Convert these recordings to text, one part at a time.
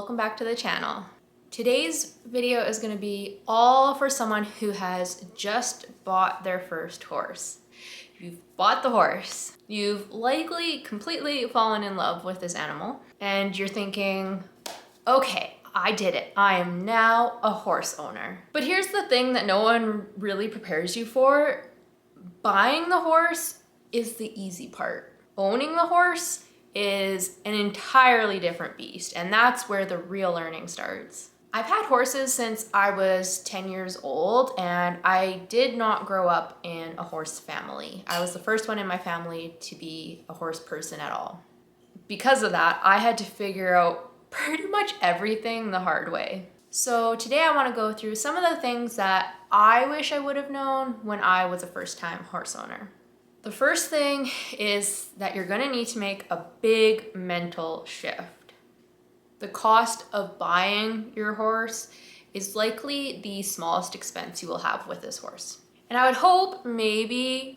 welcome back to the channel. Today's video is going to be all for someone who has just bought their first horse. You've bought the horse, you've likely completely fallen in love with this animal, and you're thinking, okay, I did it. I am now a horse owner. But here's the thing that no one really prepares you for. Buying the horse is the easy part. Owning the horse is an entirely different beast, and that's where the real learning starts. I've had horses since I was 10 years old, and I did not grow up in a horse family. I was the first one in my family to be a horse person at all. Because of that, I had to figure out pretty much everything the hard way. So today I want to go through some of the things that I wish I would have known when I was a first-time horse owner. The first thing is that you're going to need to make a big mental shift. The cost of buying your horse is likely the smallest expense you will have with this horse. And I would hope,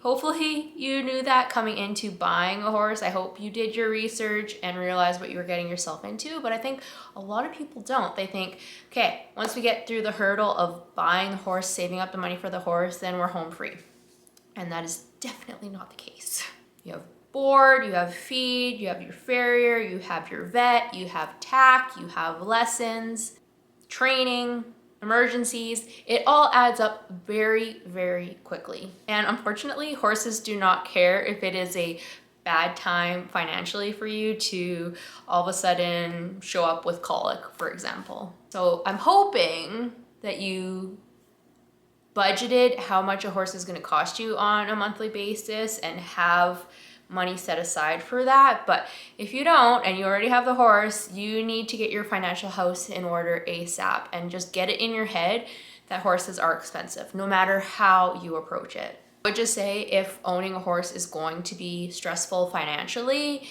hopefully you knew that coming into buying a horse. I hope you did your research and realized what you were getting yourself into, but I think a lot of people don't. They think, okay, once we get through the hurdle of buying the horse, saving up the money for the horse, then we're home free. And that is definitely not the case. You have board, you have feed, you have your farrier, you have your vet, you have tack, you have lessons, training, emergencies. It all adds up very, very quickly. And unfortunately, horses do not care if it is a bad time financially for you to all of a sudden show up with colic, for example. So I'm hoping that you budgeted how much a horse is going to cost you on a monthly basis and have money set aside for that. But if you don't and you already have the horse, you need to get your financial house in order ASAP and just get it in your head that horses are expensive, no matter how you approach it. I would just say if owning a horse is going to be stressful financially,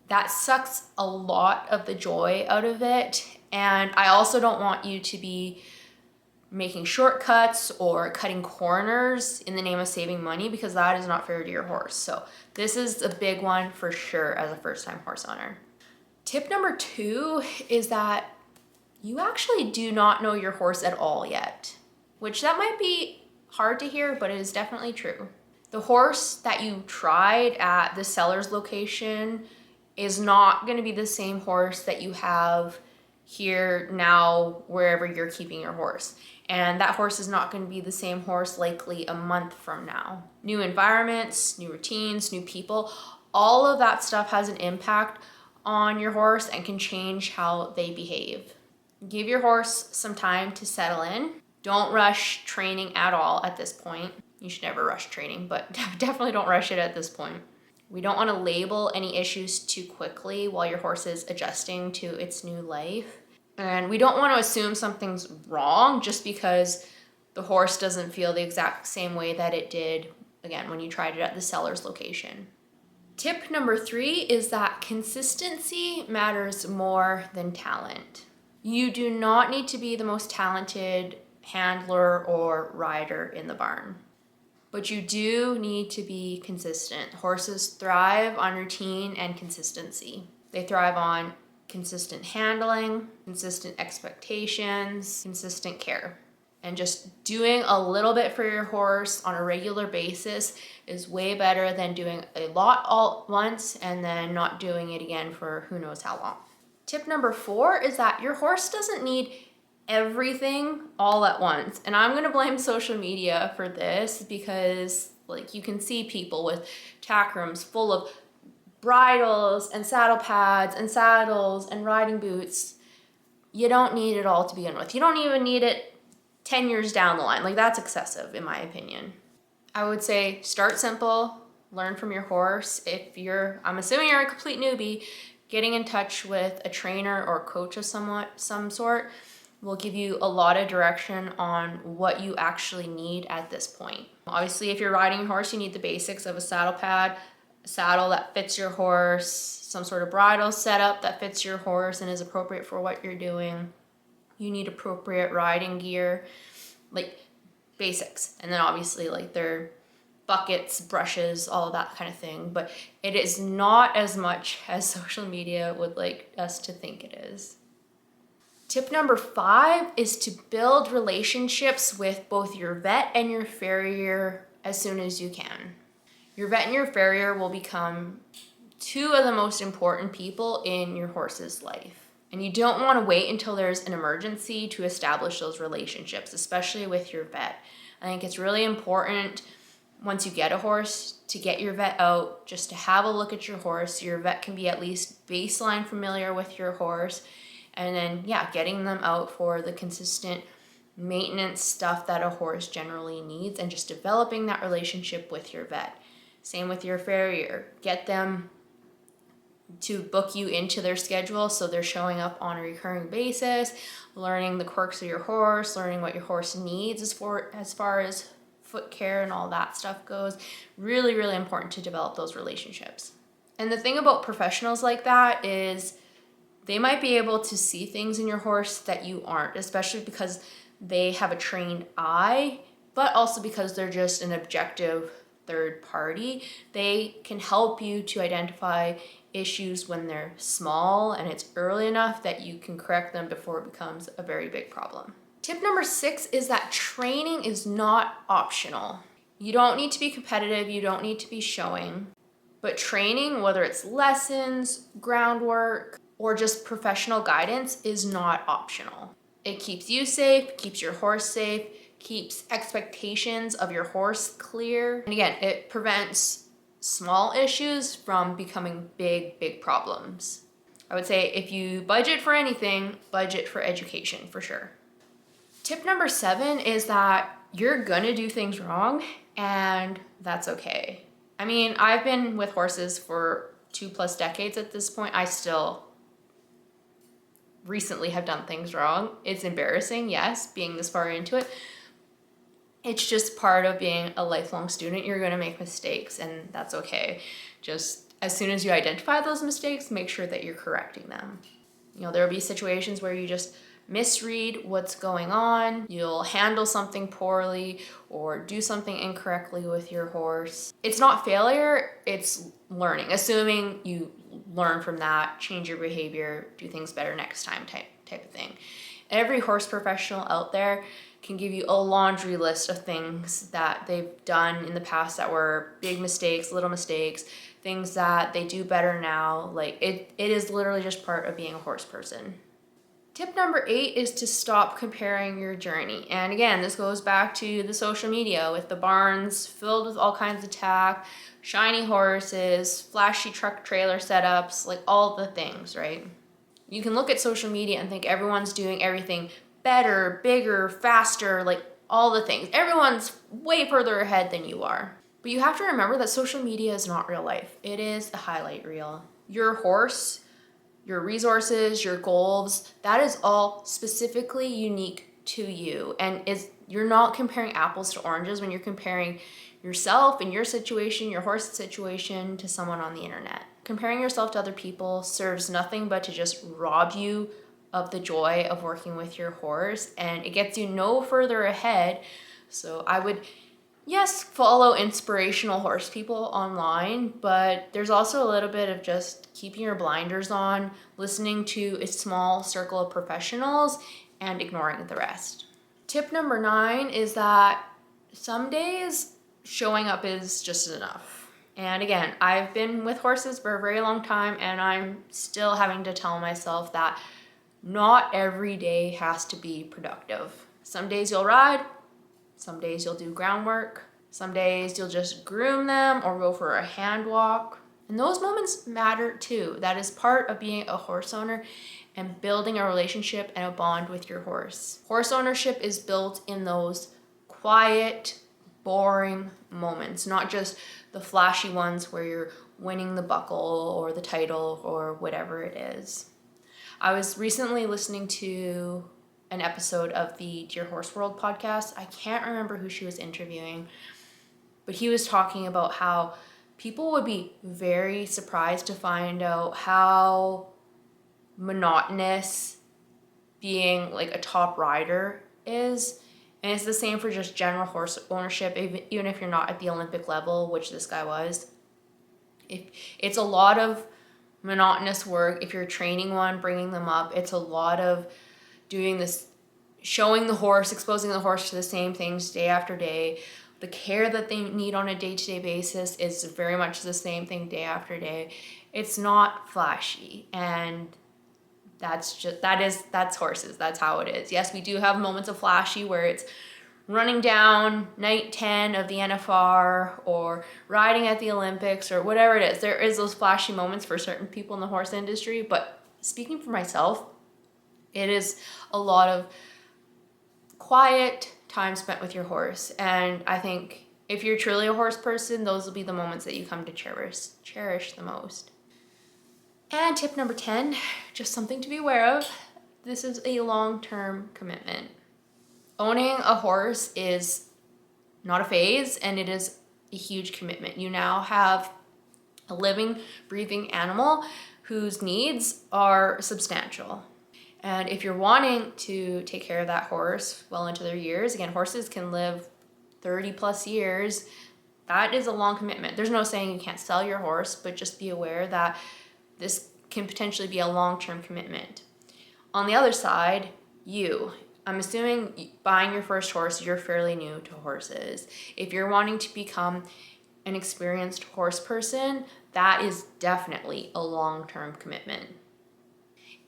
that sucks a lot of the joy out of it. And I also don't want you to be making shortcuts or cutting corners in the name of saving money, because that is not fair to your horse. So this is a big one for sure as a first-time horse owner. Tip number 2 is that you actually do not know your horse at all yet, which that might be hard to hear, but it is definitely true. The horse that you tried at the seller's location is not going to be the same horse that you have here now wherever you're keeping your horse. And that horse is not going to be the same horse likely a month from now. New environments, new routines, new people, all of that stuff has an impact on your horse and can change how they behave. Give your horse some time to settle in. Don't rush training at all at this point. You should never rush training, but definitely don't rush it at this point. We don't want to label any issues too quickly while your horse is adjusting to its new life. And we don't want to assume something's wrong just because the horse doesn't feel the exact same way that it did, again, when you tried it at the seller's location. Tip number 3 is that consistency matters more than talent. You do not need to be the most talented handler or rider in the barn, but you do need to be consistent. Horses thrive on routine and consistency. They thrive on consistent handling, consistent expectations, consistent care. And just doing a little bit for your horse on a regular basis is way better than doing a lot all at once and then not doing it again for who knows how long. Tip number 4 is that your horse doesn't need everything all at once. And I'm gonna blame social media for this because you can see people with tack rooms full of bridles and saddle pads and saddles and riding boots. You don't need it all to begin with. You don't even need it 10 years down the line. That's excessive in my opinion. I would say start simple, learn from your horse. I'm assuming you're a complete newbie, getting in touch with a trainer or coach of some sort will give you a lot of direction on what you actually need at this point. Obviously, if you're riding a horse, you need the basics of a saddle pad, saddle that fits your horse, some sort of bridle setup that fits your horse and is appropriate for what you're doing. You need appropriate riding gear, basics. And then obviously their buckets, brushes, all of that kind of thing. But it is not as much as social media would like us to think it is. Tip number 5 is to build relationships with both your vet and your farrier as soon as you can. Your vet and your farrier will become 2 of the most important people in your horse's life. And you don't want to wait until there's an emergency to establish those relationships, especially with your vet. I think it's really important once you get a horse to get your vet out, just to have a look at your horse. Your vet can be at least baseline familiar with your horse. And then, getting them out for the consistent maintenance stuff that a horse generally needs, and just developing that relationship with your vet. Same with your farrier. Get them to book you into their schedule so they're showing up on a recurring basis, learning the quirks of your horse, learning what your horse needs as far as foot care and all that stuff goes. Really, really important to develop those relationships. And the thing about professionals like that is they might be able to see things in your horse that you aren't, especially because they have a trained eye, but also because they're just an objective third party. They can help you to identify issues when they're small and it's early enough that you can correct them before it becomes a very big problem. Tip number 6 is that training is not optional. You don't need to be competitive, you don't need to be showing, but training, whether it's lessons, groundwork, or just professional guidance, is not optional. It keeps you safe, keeps your horse safe, keeps expectations of your horse clear. And again, it prevents small issues from becoming big problems. I would say if you budget for anything, budget for education for sure. Tip number 7 is that you're gonna do things wrong, and that's okay. I mean, I've been with horses for 2+ decades at this point. I still recently have done things wrong. It's embarrassing, yes, being this far into it. It's just part of being a lifelong student. You're gonna make mistakes, and that's okay. Just as soon as you identify those mistakes, make sure that you're correcting them. There will be situations where you just misread what's going on, you'll handle something poorly or do something incorrectly with your horse. It's not failure, it's learning, assuming you learn from that, change your behavior, do things better next time type of thing. Every horse professional out there can give you a laundry list of things that they've done in the past that were big mistakes, little mistakes, things that they do better now. Like it is literally just part of being a horse person. Tip number 8 is to stop comparing your journey. And again, this goes back to the social media with the barns filled with all kinds of tack, shiny horses, flashy truck trailer setups, like all the things, right? You can look at social media and think everyone's doing everything better, bigger, faster, like all the things. Everyone's way further ahead than you are. But you have to remember that social media is not real life. It is the highlight reel. Your horse, your resources, your goals, that is all specifically unique to you. And you're not comparing apples to oranges when you're comparing yourself and your situation, your horse's situation, to someone on the internet. Comparing yourself to other people serves nothing but to just rob you of the joy of working with your horse, and it gets you no further ahead. So I would, yes, follow inspirational horse people online, but there's also a little bit of just keeping your blinders on, listening to a small circle of professionals, and ignoring the rest. Tip number 9 is that some days showing up is just enough. And again, I've been with horses for a very long time, and I'm still having to tell myself that not every day has to be productive. Some days you'll ride, some days you'll do groundwork, some days you'll just groom them or go for a hand walk. And those moments matter too. That is part of being a horse owner and building a relationship and a bond with your horse. Horse ownership is built in those quiet, boring moments, not just the flashy ones where you're winning the buckle or the title or whatever it is. I was recently listening to an episode of the Dear Horse World podcast. I can't remember who she was interviewing, but he was talking about how people would be very surprised to find out how monotonous being like a top rider is. And it's the same for just general horse ownership, even if you're not at the Olympic level, which this guy was. It's a lot of monotonous work. If you're training one, bringing them up, it's a lot of doing this, showing the horse, exposing the horse to the same things day after day. The care that they need on a day-to-day basis is very much the same thing day after day. It's not flashy, and that's horses. That's how it is. Yes, we do have moments of flashy where it's running down night 10 of the NFR or riding at the Olympics or whatever it is. There is those flashy moments for certain people in the horse industry, but speaking for myself, it is a lot of quiet time spent with your horse. And I think if you're truly a horse person, those will be the moments that you come to cherish the most. And tip number 10, just something to be aware of. This is a long-term commitment. Owning a horse is not a phase, and it is a huge commitment. You now have a living, breathing animal whose needs are substantial. And if you're wanting to take care of that horse well into their years, again, horses can live 30 plus years. That is a long commitment. There's no saying you can't sell your horse, but just be aware that this can potentially be a long-term commitment. On the other side, I'm assuming buying your first horse, you're fairly new to horses. If you're wanting to become an experienced horse person, that is definitely a long-term commitment.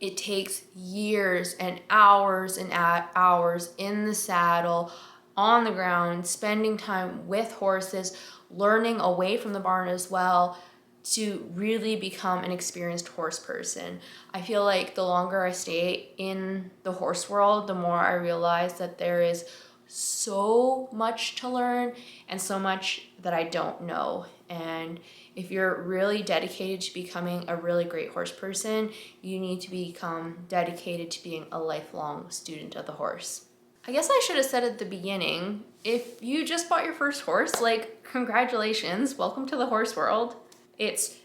It takes years and hours in the saddle, on the ground, spending time with horses, learning away from the barn as well, to really become an experienced horse person. I feel like the longer I stay in the horse world, the more I realize that there is so much to learn and so much that I don't know. And if you're really dedicated to becoming a really great horse person, you need to become dedicated to being a lifelong student of the horse. I guess I should have said at the beginning, if you just bought your first horse, like, congratulations, welcome to the horse world. It's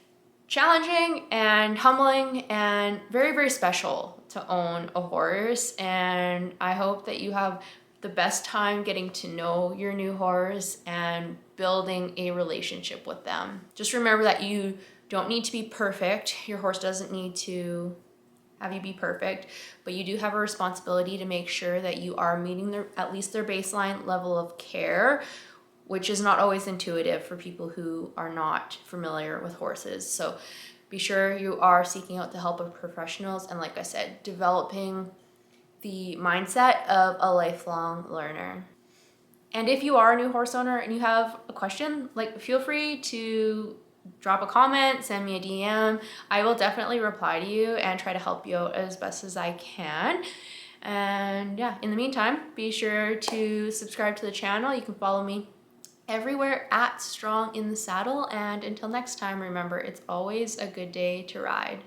challenging and humbling and very, very special to own a horse. And I hope that you have the best time getting to know your new horse and building a relationship with them. Just remember that you don't need to be perfect. Your horse doesn't need to have you be perfect, but you do have a responsibility to make sure that you are meeting at least their baseline level of care, which is not always intuitive for people who are not familiar with horses. So be sure you are seeking out the help of professionals, and like I said, developing the mindset of a lifelong learner. And if you are a new horse owner and you have a question, feel free to drop a comment, send me a DM. I will definitely reply to you and try to help you out as best as I can. And yeah, in the meantime, be sure to subscribe to the channel. You can follow me everywhere at Strong in the Saddle. And until next time, remember, it's always a good day to ride.